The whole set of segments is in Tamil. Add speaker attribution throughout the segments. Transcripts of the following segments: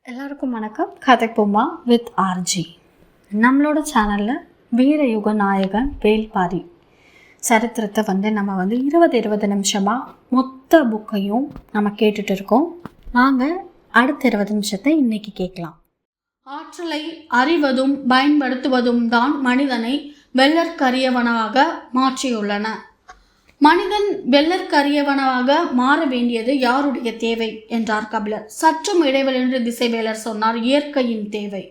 Speaker 1: எல்லாருக்கும் வணக்கம். கதைப்போமா வித் ஆர்ஜி. நம்மளோட சேனலில் வீரயுக நாயகன் வேல்பாரி சரித்திரத்தை நம்ம 20 நிமிஷமாக மொத்த புக்கையும் நம்ம கேட்டுட்டு இருக்கோம். வாங்க அடுத்த 20 நிமிஷத்தை இன்னைக்கு கேட்கலாம். ஆற்றலை அறிவதும் பயன்படுத்துவதும் தான் மனிதனை வெள்ளற்கரியவனாக மாற்றியுள்ளன. மனிதன் வெள்ளற்கரியவனாக மாற வேண்டியது யாருடைய தேவை என்றார் கபிலர். சற்றும் இடைவெளியின்றி திசைவேலர் சொன்னார், இயற்கையின் தேவை.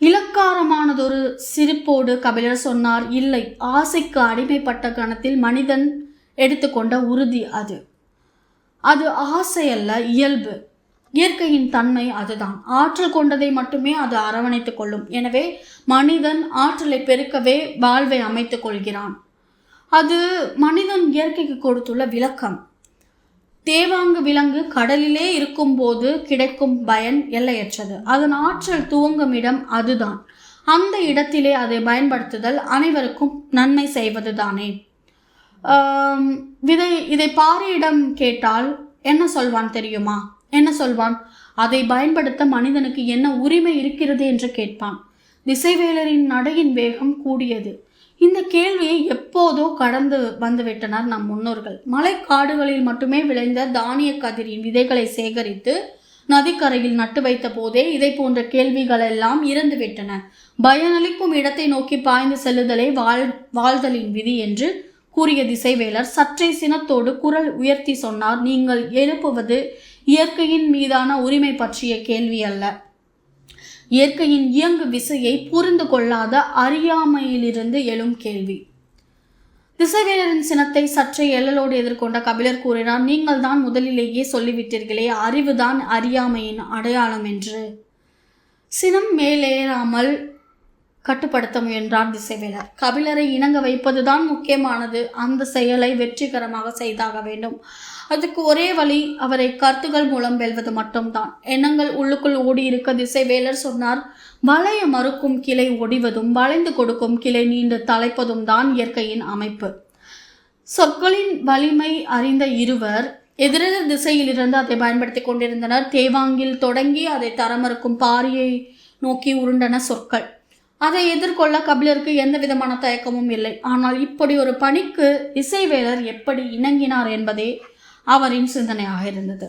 Speaker 1: இலக்காரமானதொரு சிரிப்போடு கபிலர் சொன்னார், இல்லை, ஆசைக்கு அடிமைப்பட்ட கணத்தில் மனிதன் எடுத்துக்கொண்ட உறுதி அது. அது ஆசை அல்ல, இயல்பு. இயற்கையின் தன்மை அதுதான். ஆற்றல் கொண்டதை மட்டுமே அது அரவணைத்துக் கொள்ளும். எனவே மனிதன் ஆற்றலை பெருக்கவே வாழ்வை அமைத்துக் கொள்கிறான். அது மனிதன் இயற்கைக்கு கொடுத்துள்ள விளக்கம். தேவாங்கு விலங்கு கடலிலே இருக்கும்போது கிடைக்கும் பயன் எல்லையற்றது. அதன் ஆற்றல் துவங்கும் இடம் அதுதான். அந்த இடத்திலே அதை பயன்படுத்துதல் அனைவருக்கும் நன்மை செய்வது தானே. இதை பாரியிடம் கேட்டால் என்ன சொல்வான் தெரியுமா? என்ன சொல்வான்? அதை பயன்படுத்த மனிதனுக்கு என்ன உரிமை இருக்கிறது என்று கேட்பான். திசைவேலரின் நடையின் வேகம் கூடியது. இந்த கேள்வியை எப்போதோ கடந்து வந்துவிட்டனர் நம் முன்னோர்கள். மலைக்காடுகளில் மட்டுமே விளைந்த தானிய கதிரின் விதைகளை சேகரித்து நதிக்கரையில் நட்டு வைத்த போதே இதை போன்ற கேள்விகள் எல்லாம் இறந்துவிட்டன. பயனளிக்கும் இடத்தை நோக்கி பாய்ந்து செல்லுதலே வாழ்தலின் விதி என்று கூறிய திசைவேலர் சற்றே சினத்தோடு குரல் உயர்த்தி சொன்னார், நீங்கள் எழுப்புவது இயற்கையின் மீதான உரிமை பற்றிய கேள்வி அல்ல. இயற்கையின் இயங்கு விசையை புரிந்து கொள்ளாத அறியாமையிலிருந்து எழும் கேள்வி. திசைவேலரின் சினத்தை சற்றே எழலோடு எதிர்கொண்ட கபிலர் கூறினார், நீங்கள் தான் முதலிலேயே சொல்லிவிட்டீர்களே, அறிவுதான் அறியாமையின் அடையாளம் என்று. சினம் மேலேறாமல் கட்டுப்படுத்த முயன்றார் திசைவேலர். கபிலரை இணங்க வைப்பதுதான் முக்கியமானது. அந்த செயலை வெற்றிகரமாக செய்தாக வேண்டும். அதுக்கு ஒரே வழி அவரை கருத்துகள் மூலம் வெல்வது மட்டும்தான். எண்ணங்கள் உள்ளுக்குள் ஓடியிருக்க திசைவேலர் சொன்னார், வளைய மறுக்கும் கிளை ஒடிவதும் வளைந்து கொடுக்கும் கிளை நீண்டு தலைப்பதும் தான் இயற்கையின் அமைப்பு. சொற்களின் வலிமை அறிந்த இருவர் எதிரெதிர் திசையிலிருந்து அதை பயன்படுத்தி கொண்டிருந்தனர். தேவாங்கில் தொடங்கி அதை தரமறுக்கும் பாரியை நோக்கி உருண்டன சொற்கள். அதை எதிர்கொள்ள கபிலருக்கு எந்த விதமான தயக்கமும் இல்லை. ஆனால் இப்படி ஒரு பணிக்கு திசைவேலர் எப்படி இணங்கினார் என்பதே அவரின் சிந்தனையாக இருந்தது.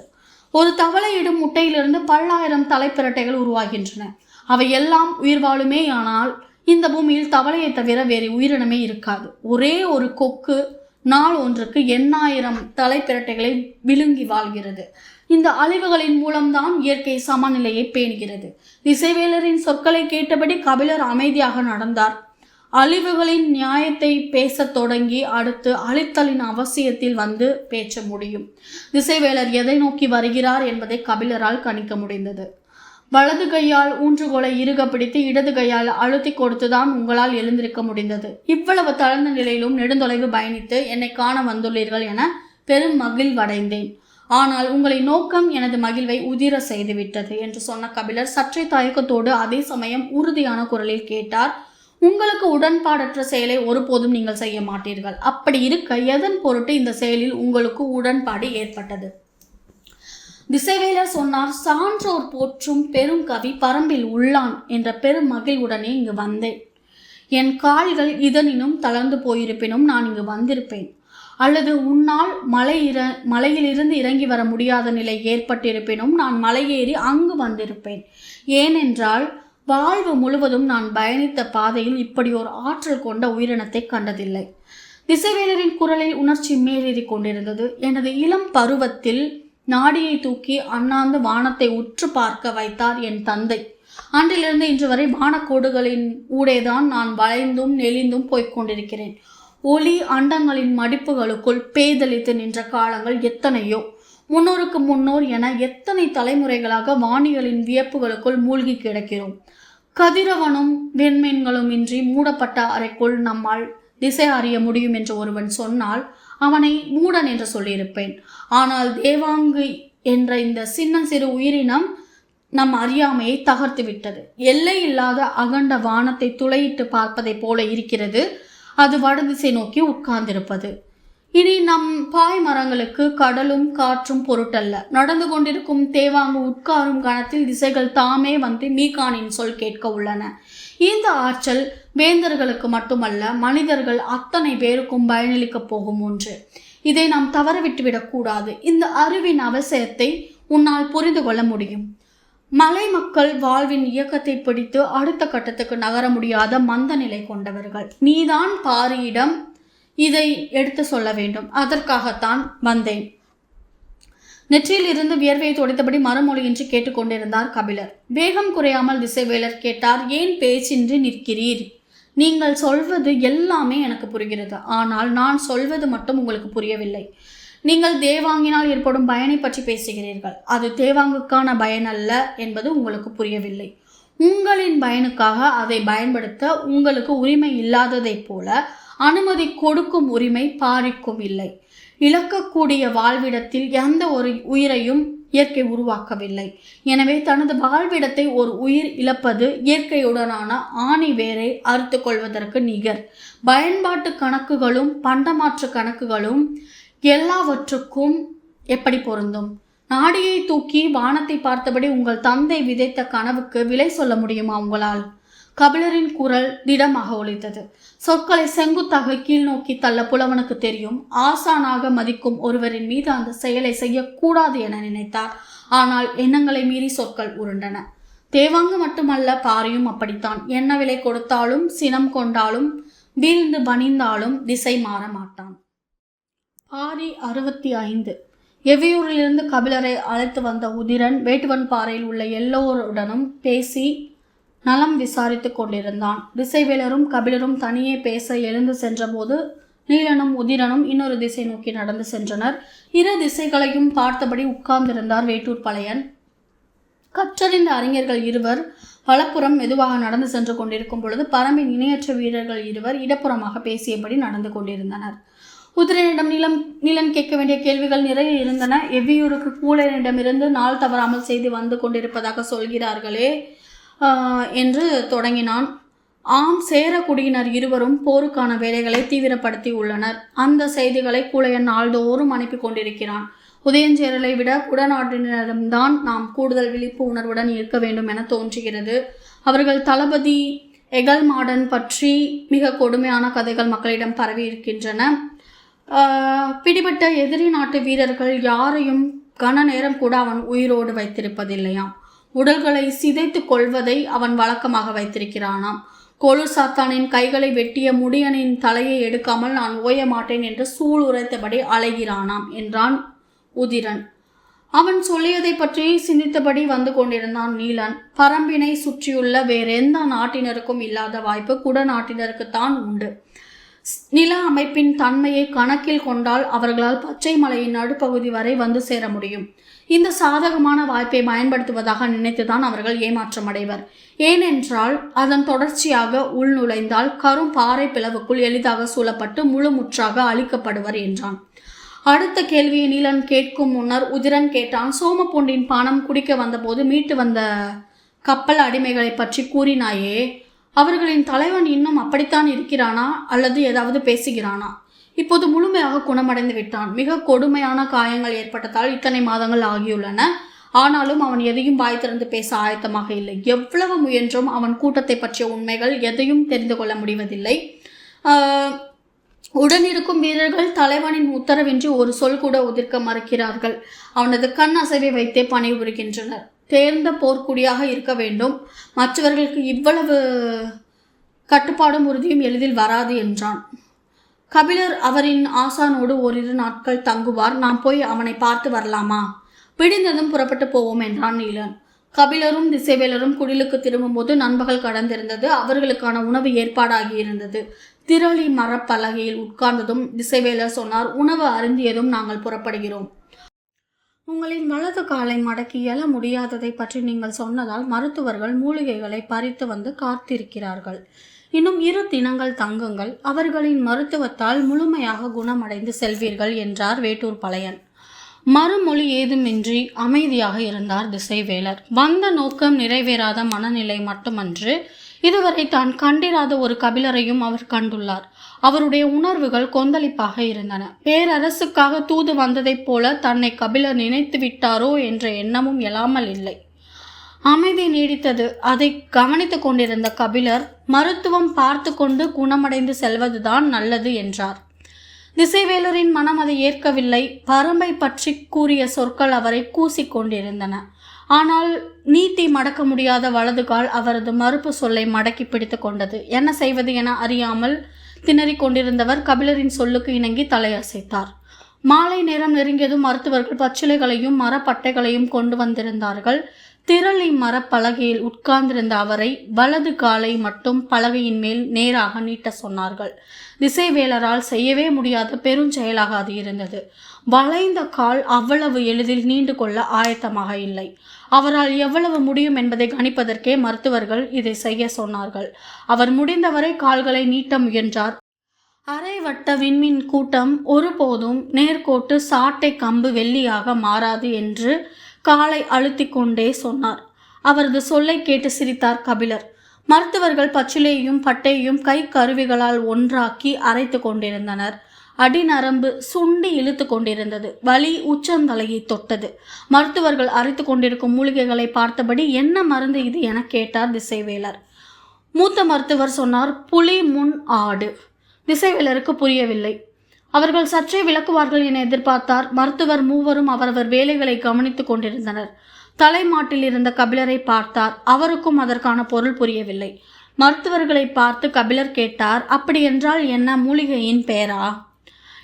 Speaker 1: ஒரு தவளையிடும் முட்டையிலிருந்து பல்லாயிரம் தலைப்பிரட்டைகள் உருவாகின்றன. அவை எல்லாம் உயிர் வாழுமே. ஆனால் இந்த பூமியில் தவளையை தவிர வேறு உயிரினமே இருக்காது. ஒரே ஒரு கொக்கு நாள் ஒன்றுக்கு 8000 தலைப்பிரட்டைகளை விழுங்கி வாழ்கிறது. இந்த அழிவுகளின் மூலம்தான் இயற்கை சமநிலையை பேணுகிறது. திசைவேலரின் சொற்களை கேட்டபடி கபிலர் அமைதியாக நடந்தார். அழிவுகளின் நியாயத்தை பேசத் தொடங்கி அடுத்து அழித்தலின் அவசியத்தில் பேச முடியும். திசைவேலர் எதை நோக்கி வருகிறார் என்பதை கபிலரால் கணிக்க முடிந்தது. வலது கையால் ஊன்றுகோலை இறுக பிடித்து இடது கையால் அழுத்தி கொடுத்துதான் உங்களால் எழுந்திருக்க முடிந்தது. இவ்வளவு தளர்ந்த நிலையிலும் நெடுந்தொலைவு பயணித்து என்னை காண வந்துள்ளீர்கள் என பெரும் மகிழ்வடைந்தேன். ஆனால் உங்களின் நோக்கம் எனது மகிழ்வை உதிர செய்துவிட்டது என்று சொன்ன கபிலர் சற்றே தயக்கத்தோடு அதே சமயம் உறுதியான குரலில் கேட்டார், உங்களுக்கு உடன்பாடற்ற செயலை ஒருபோதும் நீங்கள் செய்ய மாட்டீர்கள். அப்படி இருக்க எதன் பொருட்டு இந்த செயலில் உங்களுக்கு உடன்பாடு ஏற்பட்டது? திசைவேலர் சொன்னார், சான்றோர் போற்றும் பெரும் கவி பரம்பில் உள்ளான் என்ற பெரும் மகிழ்வுடனே இங்கு வந்தேன். என் கால்கள் இதனினும் தளர்ந்து போயிருப்பினும் நான் இங்கு வந்திருப்பேன். அல்லது உன்னால் மலையிலிருந்து இறங்கி வர முடியாத நிலை ஏற்பட்டிருப்பினும் நான் மலையேறி அங்கு வந்திருப்பேன். ஏனென்றால் வாழ்வு முழுவதும் நான் பயணித்த பாதையில் இப்படி ஒரு ஆற்றல் கொண்ட உயிரினத்தை கண்டதில்லை. திசைவேலரின் குரலில் உணர்ச்சி மேலேறி கொண்டிருந்தது. எனது இளம் பருவத்தில் நாடியை தூக்கி அண்ணாந்து வானத்தை உற்று பார்க்க வைத்தார் என் தந்தை. அன்றிலிருந்து இன்று வரை வானக்கோடுகளின் ஊடேதான் நான் வளைந்தும் நெளிந்தும் போய்கொண்டிருக்கிறேன். ஒளி அண்டங்களின் மடிப்புகளுக்குள் பேதலித்து நின்ற காலங்கள் எத்தனையோ. முன்னோருக்கு முன்னோர் என எத்தனை தலைமுறைகளாக வானிகளின் வியப்புகளுக்குள் மூழ்கி கிடக்கிறோம். கதிரவனும் வெண்மீன்களும் இன்றி மூடப்பட்ட அறைக்குள் நம்மால் திசை அறிய முடியும் என்று ஒருவன் சொன்னால் அவனை மூடன் என்று சொல்லியிருப்பேன். ஆனால் தேவாங்கு என்ற இந்த சின்ன சிறு உயிரினம் நம் அறியாமையை தகர்த்து விட்டது. எல்லை இல்லாத அகண்ட வானத்தை துளையிட்டு பார்ப்பதை போல இருக்கிறது அது வடதிசை நோக்கி உட்கார்ந்திருப்பது. இனி நம் பாய் மரங்களுக்கு கடலும் காற்றும் பொருட்டல்ல. நடந்து கொண்டிருக்கும் தேவாங்கு உட்காரும் கணத்தில் திசைகள் தாமே வந்து மீகானின் சொல் கேட்க உள்ளன. இந்த ஆற்றல் வேந்தர்களுக்கு மட்டுமல்ல, மனிதர்கள் அத்தனை பேருக்கும் பயனளிக்கப் போகும் ஒன்று. இதை நாம் தவற விட்டுவிடக் கூடாது. இந்த அறிவின் அவசியத்தை உன்னால் புரிந்து கொள்ள முடியும். மலை மக்கள் வாழ்வின் இயக்கத்தை பிடித்து அடுத்த கட்டத்துக்கு நகர முடியாத மந்த நிலை கொண்டவர்கள். நீதான் பாரியிடம் இதை எடுத்து சொல்ல வேண்டும். அதற்காகத்தான் வந்தேன். நெற்றியில் இருந்து வியர்வையை துடைத்தபடி மறுமொழியின்றி கேட்டுக்கொண்டிருந்தார் கபிலர். வேகம் குறையாமல் திசைவேலர் கேட்டார், ஏன் பேச்சின்றி நிற்கிறீர்? நீங்கள் சொல்வது எல்லாமே எனக்கு புரிகிறது. ஆனால் நான் சொல்வது மட்டும் உங்களுக்கு புரியவில்லை. நீங்கள் தேவாங்கினால் ஏற்படும் பயனை பற்றி பேசுகிறீர்கள். அது தேவாங்குக்கான பயன் அல்ல என்பது உங்களுக்கு புரியவில்லை. உங்களின் பயனுக்காக அதை பயன்படுத்த உங்களுக்கு உரிமை இல்லாததைப் போல அனுமதி கொடுக்கும் உரிமை பாரிக்கும் இல்லை. இழக்கக்கூடிய வாழ்விடத்தில் எந்த ஒரு உயிரையும் இயற்கை உருவாக்கவில்லை. எனவே தனது வாழ்விடத்தை ஒரு உயிர் இழப்பது இயற்கையுடனான ஆணி வேரை அறுத்து கொள்வதற்கு நிகர். பயன்பாட்டு கணக்குகளும் பண்டமாற்று கணக்குகளும் எல்லாவற்றுக்கும் எப்படி பொருந்தும்? நாடியை தூக்கி வானத்தை பார்த்தபடி உங்கள் தந்தை விதைத்த கனவுக்கு விலை சொல்ல முடியுமா உங்களால்? கபிலரின் குரல் திடமாக ஒலித்தது. சொற்களை செங்குத்தாக கீழ் நோக்கி தள்ள புலவனுக்கு தெரியும். ஆசானாக மதிக்கும் ஒருவரின் மீது அந்த செயலை செய்யக்கூடாது என நினைத்தார். ஆனால் எண்ணங்களை மீறி சொற்கள் உருண்டன. தேவாங்கு மட்டுமல்ல, பாரியும் அப்படித்தான். என்ன விலை கொடுத்தாலும், சினம் கொண்டாலும், வீழ்ந்து பணிந்தாலும் திசை மாற மாட்டான். பாரி 65. எவ்வியூரிலிருந்து கபிலரை அழைத்து வந்த உதிரன் வேட்டுவன் பாறையில் உள்ள எல்லோருடனும் பேசி நலம் விசாரித்து கொண்டிருந்தான். திசைவேலரும் கபிலரும் தனியே பேச எழுந்து சென்றபோது நீலனும் உதிரனும் இன்னொரு திசை நோக்கி நடந்து சென்றனர். இரு திசைகளையும் பார்த்தபடி உட்கார்ந்திருந்தார் வேட்டூர் பழையன். கற்றறிந்த அறிஞர்கள் இருவர் வலப்புறம் மெதுவாக நடந்து சென்று கொண்டிருக்கும் பொழுது பரம்பின் இணையற்ற வீரர்கள் இருவர் இடப்புறமாக பேசியபடி நடந்து கொண்டிருந்தனர். உதிரனிடம் நீலன் கேட்க வேண்டிய கேள்விகள் நிறைய இருந்தன. எவ்வியூருக்கு கூலனிடமிருந்து நாள் தவறாமல் செய்தி வந்து கொண்டிருப்பதாக சொல்கிறார்களே என்று தொடங்கினான். ஆம், சேர குடியினர் இருவரும் போருக்கான வேலைகளை தீவிரப்படுத்தி உள்ளனர். அந்த செய்திகளை கூலையன் நாள்தோறும் அனுப்பி கொண்டிருக்கிறான். உதயஞ்சேரலை விட குடநாட்டினரிடம்தான் நாம் கூடுதல் விழிப்பு உணர்வுடன் இருக்க வேண்டும் என தோன்றுகிறது. அவர்கள் தளபதி எகல்மாடன் பற்றி மிக கொடுமையான கதைகள் மக்களிடம் பரவி இருக்கின்றன. பிடிபட்ட எதிரி நாட்டு வீரர்கள் யாரையும் கன நேரம் கூட அவன் உயிரோடு வைத்திருப்பதில்லையாம். உடல்களை சிதைத்து கொள்வதை அவன் வழக்கமாக வைத்திருக்கிறானாம். கொலு சாத்தானின் கைகளை வெட்டிய முடியனின் தலையை எடுக்காமல் நான் ஓய மாட்டேன் என்று சூள் உரைத்தபடி அலைகிறானாம் என்றான் உதிரன். அவன் சொல்லியதை பற்றி சிந்தித்தபடி வந்து கொண்டிருந்தான் நீலன். பரம்பினை சுற்றியுள்ள வேறெந்த நாட்டினருக்கும் இல்லாத வாய்ப்பு குடநாட்டினருக்குத்தான் உண்டு. நில அமைப்பின் தன்மையை கணக்கில் கொண்டால் அவர்களால் பச்சை மலையின் நடுப்பகுதி வரை வந்து சேர முடியும். இந்த சாதகமான வாய்ப்பை பயன்படுத்துவதாக நினைத்துதான் அவர்கள் ஏமாற்றம் அடைவர். ஏனென்றால் அதன் தொடர்ச்சியாக உள்நுழைந்தால் கரும் பாறை பிளவுக்குள் எளிதாக சூழப்பட்டு முழுமுற்றாக அழிக்கப்படுவர் என்றான். அடுத்த கேள்வியை நீலன் கேட்கும் முன்னர் உதிரன் கேட்டான். சோமப்பொண்டின் பானம் குடிக்க வந்தபோது மீட்டு வந்த கப்பல் அடிமைகளை பற்றி கூறினாயே, அவர்களின் தலைவன் இன்னும் அப்படித்தான் இருக்கிறானா அல்லது ஏதாவது பேசுகிறானா? இப்போது முழுமையாக குணமடைந்து விட்டான். மிக கொடுமையான காயங்கள் ஏற்பட்டதால் இத்தனை மாதங்கள் ஆகியுள்ளன. ஆனாலும் அவன் எதையும் வாய் திறந்து பேச ஆயத்தமாக இல்லை. எவ்வளவு முயன்றும் அவன் கூட்டத்தை பற்றிய உண்மைகள் எதையும் தெரிந்து கொள்ள முடிவதில்லை. உடனிருக்கும் வீரர்கள் தலைவனின் உத்தரவின்றி ஒரு சொல் கூட உதிர்க்க மறுக்கிறார்கள். அவனது கண் அசைவை வைத்தே பணிபுரிகின்றனர். தேர்ந்த போர்க்குடியாக இருக்க வேண்டும். மற்றவர்களுக்கு இவ்வளவு கட்டுப்பாடும் உறுதியும் எளிதில் வராது என்றான். கபிலர் அவரின் ஆசானோடு ஓரிரு நாட்கள் தங்குவார். நாம் போய் அவனை பார்த்து வரலாமா? விடிந்ததும் புறப்பட்டு போவோம் என்றான் நீலன். கபிலரும் திசைவேலரும் குடிலுக்கு திரும்பும்போது நண்பகல் கடந்திருந்தது. அவர்களுக்கான உணவு ஏற்பாடாகி இருந்தது. திரளி மரப்பலகையில் உட்கார்ந்ததும் திசைவேலர் சொன்னார், உணவு அருந்தியதும் நாங்கள் புறப்படுகிறோம். உங்களின் வலது காலை மடக்கி எழ முடியாததை பற்றி நீங்கள் சொன்னதால் மருத்துவர்கள் மூலிகைகளை பறித்து வந்து காத்திருக்கிறார்கள். இன்னும் 2 தினங்கள் தங்குங்கள். அவர்களின் மருத்துவத்தால் முழுமையாக குணமடைந்து செல்வீர்கள் என்றார் வேட்டூர் பழையன். மறுமொழி ஏதுமின்றி அமைதியாக இருந்தார் திசைவேலர். வந்த நோக்கம் நிறைவேறாத மனநிலை மட்டுமன்று, இதுவரை தான் கண்டிராத ஒரு கபிலரையும் அவர் கண்டுள்ளார். அவருடைய உணர்வுகள் கொந்தளிப்பாக இருந்தன. பேரரசுக்காக தூது வந்ததைப் போல தன்னை கபிலர் நினைத்து விட்டாரோ என்ற எண்ணமும் எழாமல் இல்லை. அமைதி நீடித்தது. அதை கவனித்துக் கொண்டிருந்த கபிலர், மருத்துவம் பார்த்து கொண்டு குணமடைந்து செல்வதுதான் நல்லது என்றார். திசைவேலரின் மனம் அதை ஏற்கவில்லை. பரம்பை பற்றி கூறிய சொற்கள் அவரை கூசிக் கொண்டிருந்தன. ஆனால் நீட்டி மடக்க முடியாத வலது கால் அவரது மறுப்பு சொல்லை மடக்கி பிடித்து கொண்டது. என்ன செய்வது என அறியாமல் திணறிக் கொண்டிருந்தவர் கபிலரின் சொல்லுக்கு இணங்கி தலையசைத்தார். மாலை நேரம் நெருங்கியதும் மருத்துவர்கள் பச்சிலைகளையும் மரப்பட்டைகளையும் கொண்டு வந்திருந்தார்கள். திரளி மரப்பலகையில் உட்கார்ந்திருந்த அவரை வலது காலை மட்டும் பலகையின் மேல் நேராக நீட்ட சொன்னார்கள். திசைவேலரால் செய்யவே முடியாத பெருஞ்செயலாக அது இருந்தது. வளைந்த கால் அவ்வளவு எளிதில் நீண்டு கொள்ள ஆயத்தமாக இல்லை. அவரால் எவ்வளவு முடியும் என்பதை கணிப்பதற்கே மருத்துவர்கள் இதை செய்ய சொன்னார்கள். அவர் முடிந்தவரை கால்களை நீட்ட முயன்றார். அரை வட்ட விண்மீன் கூட்டம் ஒருபோதும் நேர்கோட்டு சாட்டை கம்பு வெள்ளியாக மாறாது என்று காலை அழுத்தி கொண்டே சொன்னார். அவரது சொல்லை கேட்டு சிரித்தார் கபிலர். மருத்துவர்கள் பச்சிலையையும் பட்டையையும் கை கருவிகளால் ஒன்றாக்கி அரைத்து கொண்டிருந்தனர். அடிநரம்பு சுண்டி இழுத்து கொண்டிருந்தது. வலி உச்சந்தலையை தொட்டது. மருத்துவர்கள் அரைத்து கொண்டிருக்கும் மூலிகைகளை பார்த்தபடி என்ன மருந்து இது என கேட்டார் திசைவேலர். மூத்த மருத்துவர் சொன்னார், புலி முன் ஆடு. திசைவேலருக்கு புரியவில்லை. அவர்கள் சற்றே விளக்குவார்கள் என எதிர்பார்த்தார். மருத்துவர் மூவரும் அவரவர் வேலைகளை கவனித்துக் கொண்டிருந்தனர். தலைமாட்டில் இருந்த கபிலரை பார்த்தார். அவருக்கும் அதற்கான பொருள் புரியவில்லை. மருத்துவர்களை பார்த்து கபிலர் கேட்டார், அப்படி என்றால் என்ன, மூலிகையின் பெயரா?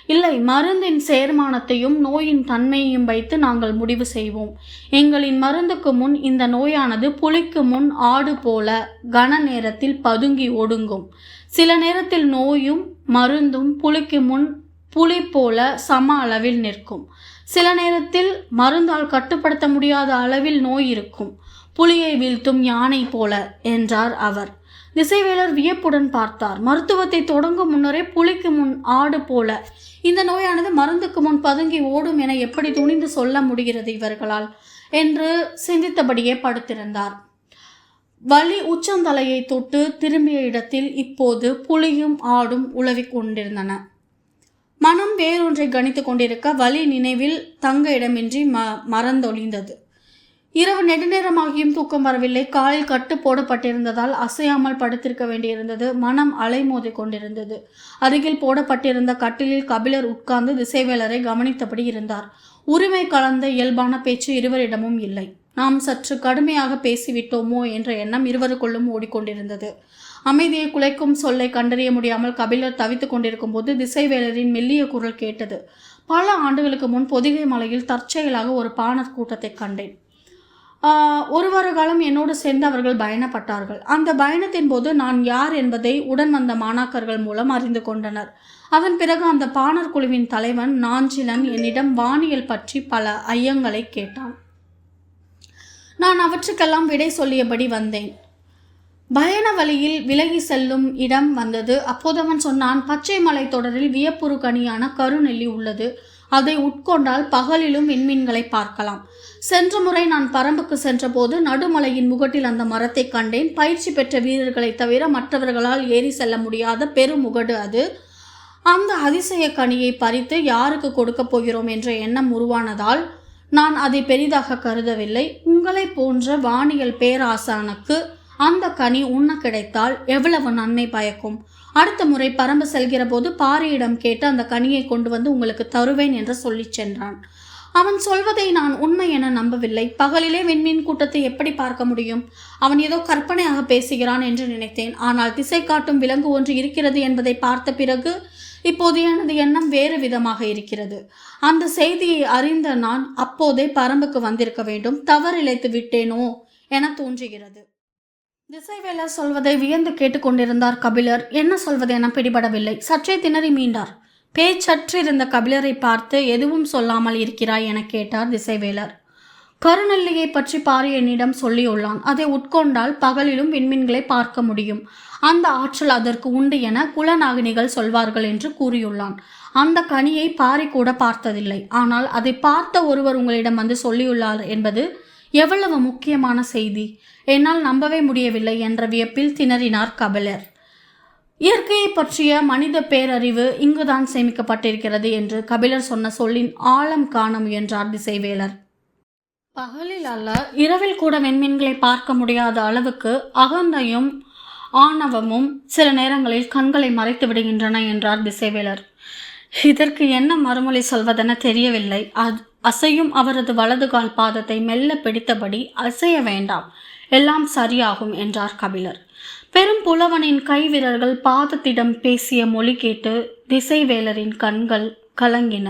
Speaker 1: இல்லை, மருந்தின் சேர்மானத்தையும் நோயின் தன்மையையும் வைத்து நாங்கள் முடிவு செய்வோம். எங்களின் மருந்துக்கு முன் இந்த நோயானது புலிக்கு முன் ஆடு போல கன நேரத்தில் பதுங்கி ஒடுங்கும். சில நேரத்தில் நோயும் மருந்தும் புலிக்கு முன் புலி போல சம அளவில் நிற்கும். சில நேரத்தில் மருந்தால் கட்டுப்படுத்த முடியாத அளவில் நோய் இருக்கும். புலியை வீழ்த்தும் யானை போல என்றார் அவர். திசைவேலர் வியப்புடன் பார்த்தார். மருத்துவத்தை தொடங்கும் முன்னரே புலிக்கு முன் ஆடு போல இந்த நோயானது மருந்துக்கு முன் பதுங்கி ஓடும் என எப்படி துணிந்து சொல்ல முடிகிறது இவர்களால் என்று சிந்தித்தபடியே படுத்திருந்தார். வலி உச்சந்தலையை தொட்டு திரும்பிய இடத்தில் இப்போது புலியும் ஆடும் உலவிக் கொண்டிருந்தன. மனம் வேறொன்றை கணித்து கொண்டிருக்க வலி நினைவில் தங்க இடமின்றி மறந்தொழிந்தது. இரவு நெடுநேரமாகியும் தூக்கம் வரவில்லை. காலில் கட்டு போடப்பட்டிருந்ததால் அசையாமல் படுத்திருக்க வேண்டியிருந்தது. மனம் அலைமோதி கொண்டிருந்தது. அருகில் போடப்பட்டிருந்த கட்டிலில் கபிலர் உட்கார்ந்து திசைவேலரை கவனித்தபடி இருந்தார். உரிமை கலந்த இயல்பான பேச்சு இருவரிடமும் இல்லை. நாம் சற்று கடுமையாக பேசிவிட்டோமோ என்ற எண்ணம் இருவருக்குள்ளும் ஓடிக்கொண்டிருந்தது. அமைதியை குலைக்கும் சொல்லை கண்டறிய முடியாமல் கபிலர் தவித்துக் கொண்டிருக்கும் போது திசைவேலரின் மெல்லிய குரல் கேட்டது. பல ஆண்டுகளுக்கு முன் பொதிகை மலையில் தற்செயலாக ஒரு பாணர் கூட்டத்தை கண்டேன். ஒரு வார காலம் என்னோடு சேர்ந்து அவர்கள் பயணப்பட்டார்கள். அந்த பயணத்தின் போது நான் யார் என்பதை உடன் வந்த மாணாக்கர்கள் மூலம் அறிந்து கொண்டனர். அதன் பிறகு அந்த பாணர் குழுவின் தலைவன் நாஞ்சிலன் என்னிடம் வானியல் பற்றி பல ஐயங்களை கேட்டான். நான் அவற்றுக்கெல்லாம் விடை சொல்லியபடி வந்தேன். பயண வழியில் விலகி செல்லும் இடம் வந்தது. அப்போது அவன் சொன்னான், பச்சை மலை தொடரில் வியப்புறு கனியான கருநெல்லி உள்ளது. அதை உட்கொண்டால் பகலிலும் விண்மீன்களை பார்க்கலாம். சென்ற முறை நான் பரம்புக்கு சென்றபோது நடுமலையின் முகட்டில் அந்த மரத்தை கண்டேன். பயிற்சி பெற்ற வீரர்களை தவிர மற்றவர்களால் ஏறி செல்ல முடியாத பெருமுகடு அது. அந்த அதிசய கனியை பறித்து யாருக்கு கொடுக்க போகிறோம் என்ற எண்ணம் உருவானதால் நான் அதை பெரிதாக கருதவில்லை. உங்களை போன்ற வானியல் பேராசானுக்கு அந்த கனி உண்ண கிடைத்தால் எவ்வளவு நன்மை பயக்கும். அடுத்த முறை பரம்பு செல்கிற போது பாரியிடம் கேட்டு அந்த கனியை கொண்டு வந்து உங்களுக்கு தருவேன் என்று சொல்லி சென்றான். அவன் சொல்வதை நான் உண்மை என நம்பவில்லை. பகலிலே விண்மீன் கூட்டத்தை எப்படி பார்க்க முடியும்? அவன் ஏதோ கற்பனையாக பேசுகிறான் என்று நினைத்தேன். ஆனால் திசை காட்டும் விலங்கு ஒன்று இருக்கிறது என்பதை பார்த்த பிறகு இப்போது எனது எண்ணம் வேறு விதமாக இருக்கிறது. அந்த செய்தியை அறிந்த நான் அப்போதே பரம்புக்கு வந்திருக்க வேண்டும். தவறிழைத்து விட்டேனோ என தோன்றுகிறது. திசைவேலர் சொல்வதை வியந்து கேட்டுக்கொண்டிருந்தார் கபிலர். என்ன சொல்வது என பிடிபடவில்லை. சற்றே திணறி மீண்டார். பேச்சற்றிருந்த கபிலரை பார்த்து, எதுவும் சொல்லாமல் இருக்கிறாய் என கேட்டார் திசைவேலர். கருநெல்லியை பற்றி பாரி என்னிடம் சொல்லியுள்ளான். அதை உட்கொண்டால் பகலிலும் விண்மீன்களை பார்க்க முடியும். அந்த ஆற்றல் அதற்கு உண்டு என குலநாகினிகள் சொல்வார்கள் என்று கூறியுள்ளான். அந்த கனியை பாரி கூட பார்த்ததில்லை. ஆனால் அதை பார்த்த ஒருவர் உங்களிடம் வந்து சொல்லியுள்ளார் என்பது எவ்வளவு முக்கியமான செய்தி! என்னால் நம்பவே முடியவில்லை என்ற வியப்பில் திணறினார் கபிலர். இயற்கையை பற்றிய மனித பேரறிவு இங்குதான் சேமிக்கப்பட்டிருக்கிறது என்று கபிலர் சொன்ன சொல்லின் ஆழம் காண முயன்றார் திசைவேலர். பகலில் அல்ல, இரவில் கூட விண்மீன்களை பார்க்க முடியாத அளவுக்கு அகந்தையும் ஆணவமும் சில நேரங்களில் கண்களை மறைத்து விடுகின்றன என்றார் திசைவேலர். இதற்கு என்ன மறுமொழி சொல்வதென தெரியவில்லை. அசையும் அவரது வலது கால் பாதத்தை மெல்ல பிடித்தபடி, அசைய வேண்டாம், எல்லாம் சரியாகும் என்றார் கபிலர். பெரும் புலவனின் கைவிரல்கள் பாதத்திடம் பேசிய மொழி கேட்டு திசைவேலரின் கண்கள் கலங்கின.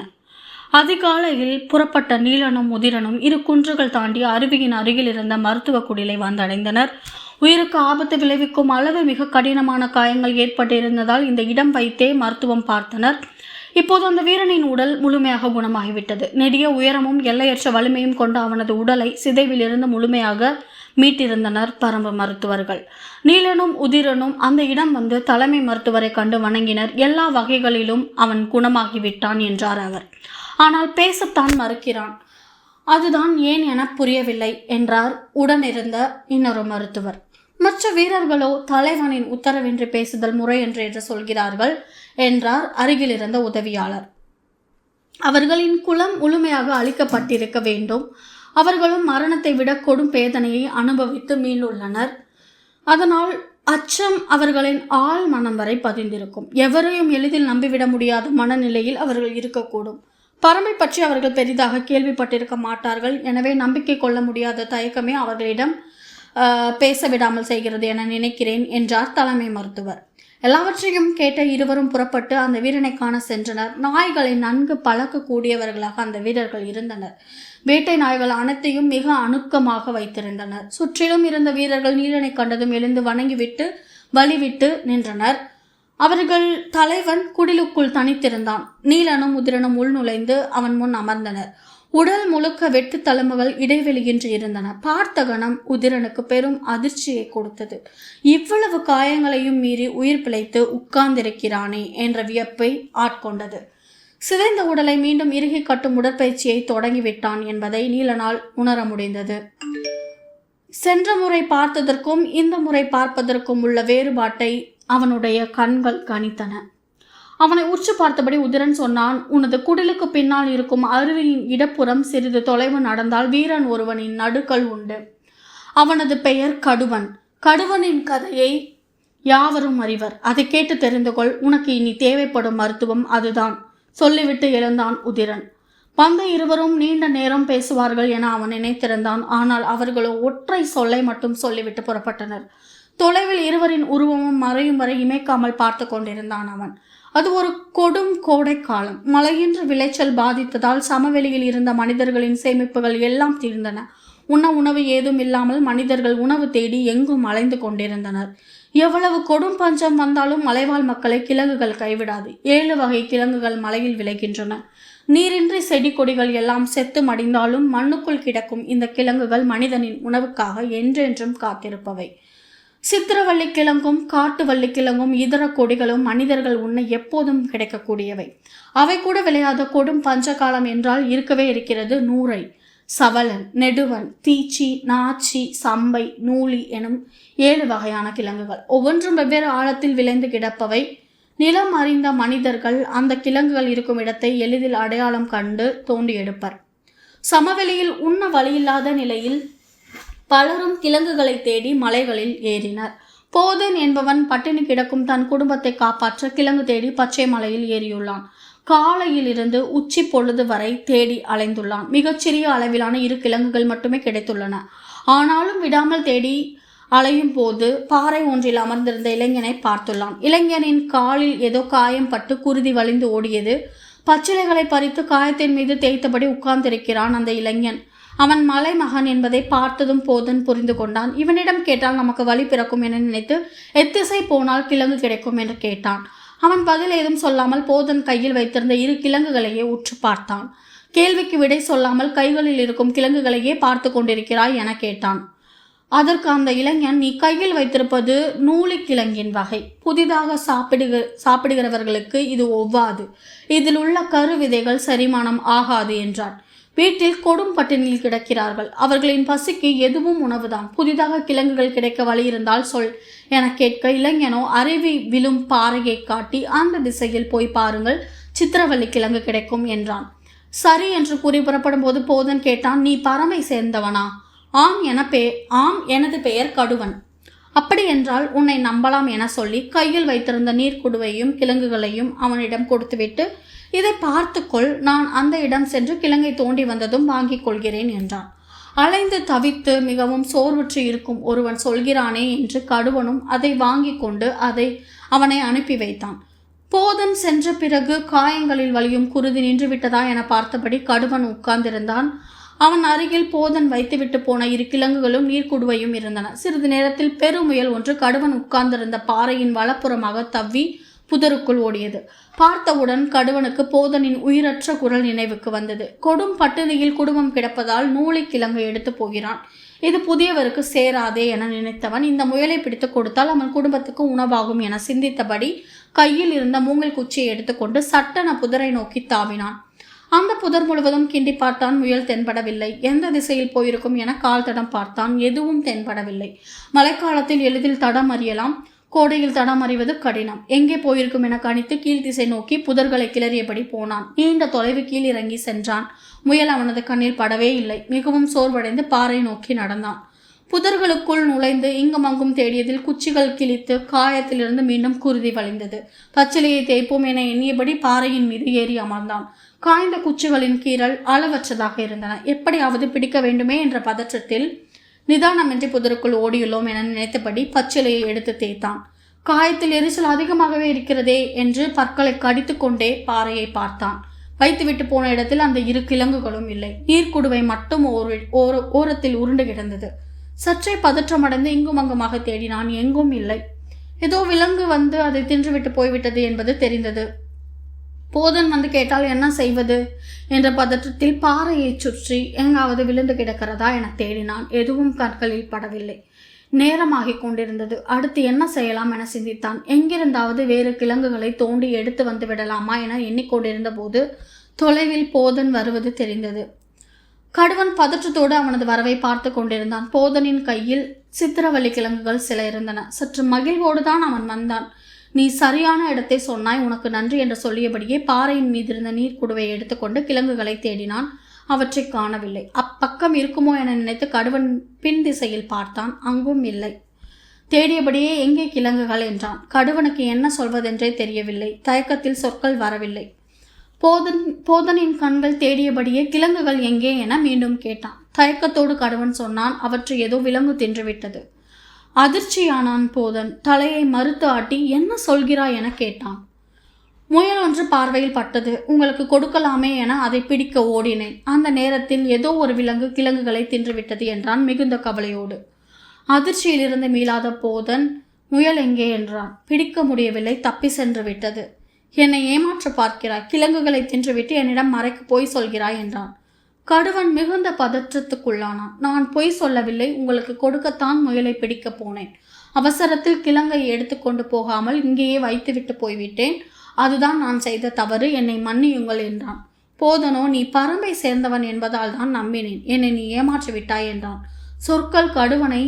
Speaker 1: அதிகாலையில் புறப்பட்ட நீலனும் உதிரனும் இரு குன்றுகள் தாண்டி அருவியின் அருகில் இருந்த மருத்துவ குடிலை வந்தடைந்தனர். உயிருக்கு ஆபத்து விளைவிக்கும் அளவு மிக கடினமான காயங்கள் ஏற்பட்டிருந்ததால் இந்த இடம் வைத்தே மருத்துவம் பார்த்தனர். இப்போது அந்த வீரனின் உடல் முழுமையாக குணமாகிவிட்டது. நெடிய உயரமும் எல்லையற்ற வலிமையும் கொண்ட அவனது உடலை சிதைவிலிருந்து முழுமையாக மீட்டிருந்தனர் பரம்பு மருத்துவர்கள். நீலனும் உதிரனும் அந்த இடம் வந்து தலைமை மருத்துவரை கண்டு வணங்கினர். எல்லா வகைகளிலும் அவன் குணமாகிவிட்டான் என்றார் அவர். ஆனால் பேசத்தான் மறுக்கிறான். அதுதான் ஏன் என புரியவில்லை என்றார் உடனிருந்த இன்னொரு மருத்துவர். மற்ற வீரர்களோ தலைவனின் உத்தரவின்றி பேசுதல் முறை என்று சொல்கிறார்கள் என்றார் அருகில் இருந்த உதவியாளர். அவர்களின் குலம் முழுமையாக அழிக்கப்பட்டிருக்க வேண்டும். அவர்களும் மரணத்தை விட கொடும் வேதனையை அனுபவித்து மீண்டுள்ளனர். அதனால் அச்சம் அவர்களின் ஆழ் மனம் வரை பதிந்திருக்கும். எவரையும் எளிதில் நம்பிவிட முடியாத மனநிலையில் அவர்கள் இருக்கக்கூடும். பரம்பை பற்றி அவர்கள் பெரிதாக கேள்விப்பட்டிருக்க மாட்டார்கள். எனவே நம்பிக்கை கொள்ள முடியாத தயக்கமே அவர்களிடம் பேச விடாமல் செய்கிறது என நினைக்கிறேன் என்றார் தலைமை மருத்துவர். எல்லாவற்றையும் கேட்ட இருவரும் புறப்பட்டு அந்த வீரனை காண சென்றனர். நாய்களை நன்கு பழக்கக்கூடியவர்களாக அந்த வீரர்கள் இருந்தனர். வேட்டை நாய்கள் அனைத்தையும் மிக அணுக்கமாக வைத்திருந்தனர். சுற்றிலும் இருந்த வீரர்கள் நீலனை கண்டதும் எழுந்து வணங்கிவிட்டு வழிவிட்டு நின்றனர். அவர்கள் தலைவன் குடிலுக்குள் தனித்திருந்தான். நீலனும் உதிரனும் உள் நுழைந்து அவன் முன் அமர்ந்தனர். உடல் முழுக்க வெட்டு தழும்புகள் இடைவெளியின்றி இருந்தன. பார்த்த கணம் உதிரனுக்கு பெரும் அதிர்ச்சியை கொடுத்தது. இவ்வளவு காயங்களையும் மீறி உயிர் பிழைத்து உட்கார்ந்திருக்கிறானே என்ற வியப்பை ஆட்கொண்டது. சிதைந்த உடலை மீண்டும் இறுகி கட்டும் உடற்பயிற்சியை தொடங்கிவிட்டான் என்பதை நீலனால் உணர முடிந்தது. சென்ற முறை பார்த்ததற்கும் இந்த முறை பார்ப்பதற்கும் உள்ள வேறுபாட்டை அவனுடைய கண்கள் கணித்தன. அவனை உற்று பார்த்தபடி உதிரன் சொன்னான், உனது குடிலுக்கு பின்னால் இருக்கும் அருவியின் இடப்புறம் சிறிது தொலைவு நடந்தால் வீரன் ஒருவனின் நடுக்கல் உண்டு. அவனது பெயர் கடுவன். கடுவனின் கதையை யாவரும் அறிவர். அதை கேட்டு தெரிந்து கொள். உனக்கு இனி தேவைப்படும் மருத்துவம் அதுதான் சொல்லிவிட்டு எழுந்தான் உதிரன். வந்த இருவரும் நீண்ட நேரம் பேசுவார்கள் என அவன் நினைத்திருந்தான். ஆனால் அவர்களோ ஒற்றை சொல்லை மட்டும் சொல்லிவிட்டு புறப்பட்டனர். தொலைவில் இருவரின் உருவமும் மறையும் வரை இமைக்காமல் பார்த்து கொண்டிருந்தான் அவன். அது ஒரு கொடும் கோடை காலம். மழையின்றி விளைச்சல் பாதித்ததால் சமவெளியில் இருந்த மனிதர்களின் சேமிப்புகள் எல்லாம் தீர்ந்தன. உணவு ஏதும் இல்லாமல் மனிதர்கள் உணவு தேடி எங்கும் அலைந்து கொண்டிருந்தனர். எவ்வளவு கொடும் பஞ்சம் வந்தாலும் மலைவாழ் மக்களை கிழங்குகள் கைவிடாது. 7 வகை கிழங்குகள் மலையில் விளைகின்றன. நீரின்றி செடி கொடிகள் எல்லாம் செத்து மடிந்தாலும் மண்ணுக்குள் கிடக்கும் இந்த கிழங்குகள் மனிதனின் உணவுக்காக என்றென்றும் காத்திருப்பவை. சித்திரவள்ளி கிழங்கும் காட்டு வள்ளி கிழங்கும் இதர கொடிகளும் மனிதர்கள் உண்ண எப்போதும் கிடைக்கக்கூடியவை. அவை கூட விளையாத கொடும் பஞ்சகாலம் என்றால் இருக்கவே இருக்கிறது நூரை, சவலன், நெடுவன், தீச்சி, நாச்சி, சம்பை, நூலி எனும் 7 வகையான கிழங்குகள். ஒவ்வொன்றும் வெவ்வேறு ஆழத்தில் விளைந்து கிடப்பவை. நிலம் அறிந்த மனிதர்கள் அந்த கிழங்குகள் இருக்கும் இடத்தை எளிதில் அடையாளம் கண்டு தோண்டி எடுப்பர். சமவெளியில் உண்ண வழியில்லாத நிலையில் பலரும் கிழங்குகளை தேடி மலைகளில் ஏறினர். போதன் என்பவன் பட்டினி கிடக்கும் தன் குடும்பத்தை காப்பாற்ற கிழங்கு தேடி பச்சை மலையில் ஏறியுள்ளான். காலையில் இருந்து உச்சி பொழுது வரை தேடி அலைந்துள்ளான். மிகச்சிறிய அளவிலான 2 கிழங்குகள் மட்டுமே கிடைத்துள்ளன. ஆனாலும் விடாமல் தேடி அலையும் போது பாறை ஒன்றில் அமர்ந்திருந்த இளைஞனை பார்த்துள்ளான். இளைஞனின் காலில் ஏதோ காயம் பட்டு குருதி வலிந்து ஓடியது. பச்சிலைகளை பறித்து காயத்தின் மீது தேய்த்தபடி உட்கார்ந்திருக்கிறான் அந்த இளைஞன். அவன் மலை மகன் என்பதை பார்த்ததும் போதன் புரிந்து கொண்டான். இவனிடம் கேட்டால் நமக்கு வழி பிறக்கும் என நினைத்து எத்திசை போனால் கிழங்கு கிடைக்கும் என்று கேட்டான். அவன் பதில் ஏதும் சொல்லாமல் போதன் கையில் வைத்திருந்த 2 கிழங்குகளையே உற்று பார்த்தான். கேள்விக்கு விடை சொல்லாமல் கைகளில் இருக்கும் கிழங்குகளையே பார்த்து கொண்டிருக்கிறாய் என கேட்டான். அதற்கு அந்த இளைஞன், நீ கையில் வைத்திருப்பது நூலி கிழங்கின் வகை. புதிதாக சாப்பிடுகிறவர்களுக்கு இது ஒவ்வாது. இதில் உள்ள கரு விதைகள் செரிமானம் ஆகாது என்றான். வீட்டில் கொடும் பட்டினியில் கிடக்கிறார்கள். அவர்களின் பசிக்கு எதுவும் உணவுதான். புதிதாக கிழங்குகள் கிடைக்க வழி இருந்தால் சொல் என கேட்க, இளைஞனோ அருவி விழும் பாறையை காட்டி அந்த திசையில் போய் பாருங்கள், சித்திரவள்ளி கிழங்கு கிடைக்கும் என்றான். சரி என்று கூறி புறப்படும் போது போதன் கேட்டான், நீ பறவை சேர்ந்தவனா? ஆம், எனது பெயர் கடுவன். அப்படி என்றால் உன்னை நம்பலாம் என சொல்லி கையில் வைத்திருந்த நீர்க்குடுவையும் கிழங்குகளையும் அவனிடம் கொடுத்துவிட்டு, இதை பார்த்துக்கொள், நான் அந்த இடம் சென்று கிழங்கை தோண்டி வந்ததும் வாங்கிக் கொள்கிறேன் என்றான். அலைந்து தவித்து மிகவும் சோர்வுற்று இருக்கும் ஒருவன் சொல்கிறானே என்று கடுவனும் அதை வாங்கி கொண்டு அவனை அனுப்பி வைத்தான். போதன் சென்ற பிறகு காயங்களில் வலியும் குருதி நின்றுவிட்டதா என பார்த்தபடி கடுவன் உட்கார்ந்திருந்தான். அவன் அருகில் போதன் வைத்துவிட்டு போன 2 கிழங்குகளும் நீர்க்குடுவையும் இருந்தன. சிறிது நேரத்தில் பெருமுயல் ஒன்று கடுவன் உட்கார்ந்திருந்த பாறையின் வலப்புறமாக தவ்வி புதருக்குள் ஓடியது. பார்த்தவுடன் கடுவனுக்கு போதனின் உயிரற்ற குரல் நினைவுக்கு வந்தது. கொடும் பட்டினியில் குடும்பம் கிடப்பதால் நூலை கிழங்கை எடுத்து போகிறான். இது புதியவருக்கு சேராதே என நினைத்தவன் இந்த முயலை பிடித்து கொடுத்தால் அவன் குடும்பத்துக்கு உணவாகும் என சிந்தித்தபடி கையில் இருந்த மூங்கில் குச்சியை எடுத்துக்கொண்டு சட்டென புதரை நோக்கி தாவினான். அந்த புதர் முழுவதும் கிண்டி பார்த்தான். முயல் தென்படவில்லை. எந்த திசையில் போயிருக்கும் என கால் தடம் பார்த்தான். எதுவும் தென்படவில்லை. மழைக்காலத்தில் எளிதில் தடம் அறியலாம், கோடையில் தடம் அறிவது கடினம். எங்கே போயிருக்கும் என கணித்து கீழ் திசை நோக்கி புதர்களை கிளறியபடி போனான். நீண்ட தொலைவு கீழ் இறங்கி சென்றான். முயல் அவனது கண்ணில் படவே இல்லை. மிகவும் சோர்வடைந்து பாறை நோக்கி நடந்தான். புதர்களுக்குள் நுழைந்து இங்குமங்கும் தேடியதில் குச்சிகள் கிழித்து காயத்திலிருந்து மீண்டும் குருதி வழிந்தது. பச்சிலையை தேய்ப்போம் என எண்ணியபடி பாறையின் மீது ஏறி அமர்ந்தான். காய்ந்த குச்சிகளின் கீறல் அளவற்றதாக இருந்தன. எப்படியாவது பிடிக்க வேண்டுமே என்ற பதற்றத்தில் நிதானமின்றி புதருக்குள் ஓடியுள்ளோம் என நினைத்தபடி பச்சிலையை எடுத்து தேய்த்தான். காயத்தில் எரிச்சல் அதிகமாகவே இருக்கிறதே என்று பற்களை கடித்து கொண்டே பாறையை பார்த்தான். வைத்துவிட்டு போன இடத்தில் அந்த 2 கிழங்குகளும் இல்லை. நீர்க்குடுவை மட்டும் ஓரத்தில் உருண்டு கிடந்தது. சற்றே பதற்றமடைந்து இங்குமங்குமாக தேடினான். எங்கும் இல்லை. ஏதோ விலங்கு வந்து அதை தின்றுவிட்டு போய்விட்டது என்பது தெரிந்தது. போதன் வந்து கேட்டால் என்ன செய்வது என்ற பதற்றத்தில் பாறையை சுற்றி எங்காவது விழுந்து கிடக்கிறதா என தேடினான். எதுவும் கற்களில் படவில்லை. நேரமாகிக் கொண்டிருந்தது. அடுத்து என்ன செய்யலாம் என சிந்தித்தான். எங்கிருந்தாவது வேறு கிழங்குகளை தோண்டி எடுத்து வந்து விடலாமா என எண்ணிக்கொண்டிருந்த போது தொலைவில் போதன் வருவது தெரிந்தது. கடுவன் பதற்றத்தோடு அவனது வரவை பார்த்து கொண்டிருந்தான். போதனின் கையில் சித்திரவள்ளி கிழங்குகள் சில இருந்தன. சற்று மகிழ்வோடுதான் அவன் வந்தான். நீ சரியான இடத்தை சொன்னாய், உனக்கு நன்றி என்று சொல்லியபடியே பாறையின் மீதிருந்த நீர்க்குடுவை எடுத்துக்கொண்டு கிழங்குகளை தேடினான். அவற்றை காணவில்லை. அப்பக்கம் இருக்குமோ என நினைத்து கடுவன் பின் திசையில் பார்த்தான். அங்கும் இல்லை. தேடியபடியே எங்கே கிழங்குகள் என்றான். கடுவனுக்கு என்ன சொல்வதென்றே தெரியவில்லை. தயக்கத்தில் சொற்கள் வரவில்லை. போதனின் கண்கள் தேடியபடியே கிழங்குகள் எங்கே என மீண்டும் கேட்டான். தயக்கத்தோடு கடுவன் சொன்னான், அவற்றை ஏதோ விலங்கு தின்றுவிட்டது. அதிர்ச்சியானான் போதன். தலையை மறுத்து ஆட்டி என்ன சொல்கிறாய் என கேட்டான். முயல் ஒன்று பார்வையில் பட்டது. உங்களுக்கு கொடுக்கலாமே என அதை பிடிக்க ஓடினேன். அந்த நேரத்தில் ஏதோ ஒரு விலங்கு கிழங்குகளை தின்றுவிட்டது என்றான் மிகுந்த கவலையோடு. அதிர்ச்சியிலிருந்து மீளாத போதன், முயல் எங்கே என்றான். பிடிக்க முடியவில்லை, தப்பி சென்று விட்டது. என்னை ஏமாற்ற பார்க்கிறாய், கிழங்குகளை தின்றுவிட்டு என்னிடம் மறைக்கு பொய் சொல்கிறாய் என்றான். கடுவன் மிகுந்த பதற்றத்துக்குள்ளானான். நான் பொய் சொல்லவில்லை, உங்களுக்கு கொடுக்கத்தான் முயலை பிடிக்க போனேன். அவசரத்தில் கிழங்கை எடுத்துக்கொண்டு போகாமல் இங்கேயே வைத்துவிட்டு போய்விட்டேன். அதுதான் நான் செய்த தவறு, என்னை மன்னியுங்கள் என்றான். போதனோ, நீ பறம்பை சேர்ந்தவன் என்பதால் தான் நம்பினேன், என்னை நீ ஏமாற்றி விட்டாய் என்றான். சொற்கள் கடுவனை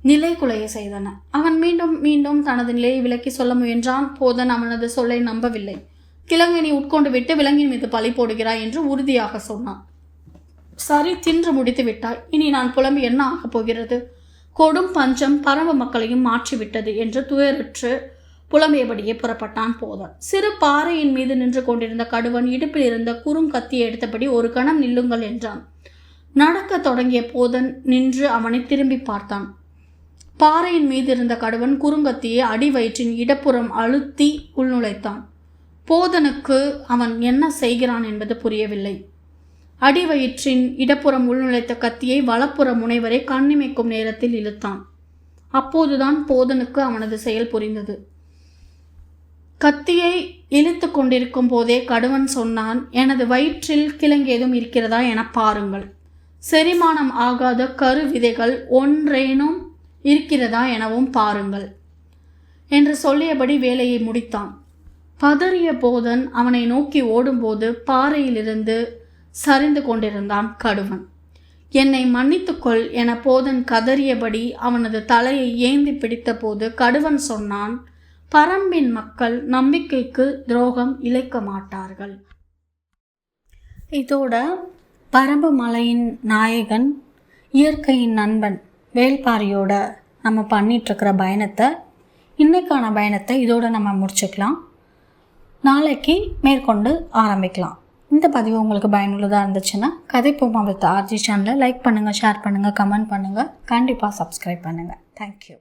Speaker 1: நிலை குலைய செய்தன. அவன் மீண்டும் மீண்டும் தனது நிலையை விலக்கி சொல்ல முயன்றான். போதன் அவனது சொல்லை நம்பவில்லை. கிழங்கை நீ உட்கொண்டு விட்டு விலங்கின் மீது பழி போடுகிறாய் என்று உறுதியாக சொன்னான். சரி, தின்று முடித்து விட்டாய், இனி நான் புலம்பி என்ன ஆகப் போகிறது? கொடும் பஞ்சம் பரம்பு மக்களையும் மாற்றிவிட்டது என்று துயருற்று புலம்பியபடியே புறப்பட்டான் போதன். சிறு பாறையின் மீது நின்று கொண்டிருந்த கடுவன் இடுப்பில் இருந்த குறுங்கத்தியை எடுத்தபடி ஒரு கணம் நில்லுங்கள் என்றான். நடக்க தொடங்கிய போதன் நின்று அவனை திரும்பி பார்த்தான். பாறையின் மீது இருந்த கடுவன் குறுங்கத்தியை அடி வயிற்றின் இடப்புறம் அழுத்தி உள்நுழைத்தான். போதனுக்கு அவன் என்ன செய்கிறான் என்பது புரியவில்லை. அடிவயிற்றின் இடப்புறம் உள்நுழைத்த கத்தியை வலப்புற முனைவரை கண்ணிமைக்கும் நேரத்தில் இழுத்தான். அப்போதுதான் போதனுக்கு அவனது செயல் புரிந்தது. கத்தியை இழுத்து கொண்டிருக்கும் போதே கடுவன் சொன்னான், எனது வயிற்றில் கிழங்கேதும் இருக்கிறதா என பாருங்கள். செரிமானம் ஆகாத கரு விதைகள் ஒன்றேனும் இருக்கிறதா எனவும் பாருங்கள் என்று சொல்லியபடி வேலையை முடித்தான். பதறிய போதன் அவனை நோக்கி ஓடும்போது பாறையிலிருந்து சரிந்து கொண்டிருந்தான் கடுவன். என்னை மன்னித்துக்கொள் என போதன் கதறியபடி அவனது தலையை ஏந்தி பிடித்த போது கடுவன் சொன்னான், பரம்பின் மக்கள் நம்பிக்கைக்கு துரோகம் இழைக்க மாட்டார்கள். இதோட பரம்பு மலையின் நாயகன், இயற்கையின் நண்பன் வேள்பாரியோட நம்ம பண்ணிகிட்ருக்கிற பயணத்தை, இன்னைக்கான பயணத்தை இதோடு நம்ம முடிச்சுக்கலாம். நாளைக்கு மேற்கொண்டு ஆரம்பிக்கலாம். இந்த பதிவு உங்களுக்கு பயனுள்ளதாக இருந்துச்சுன்னா கதைப்போமா வித் ஆர்ஜி சேனலை லைக் பண்ணுங்கள், ஷேர் பண்ணுங்கள், கமெண்ட் பண்ணுங்கள், கண்டிப்பாக சப்ஸ்கிரைப் பண்ணுங்கள். தேங்க்யூ.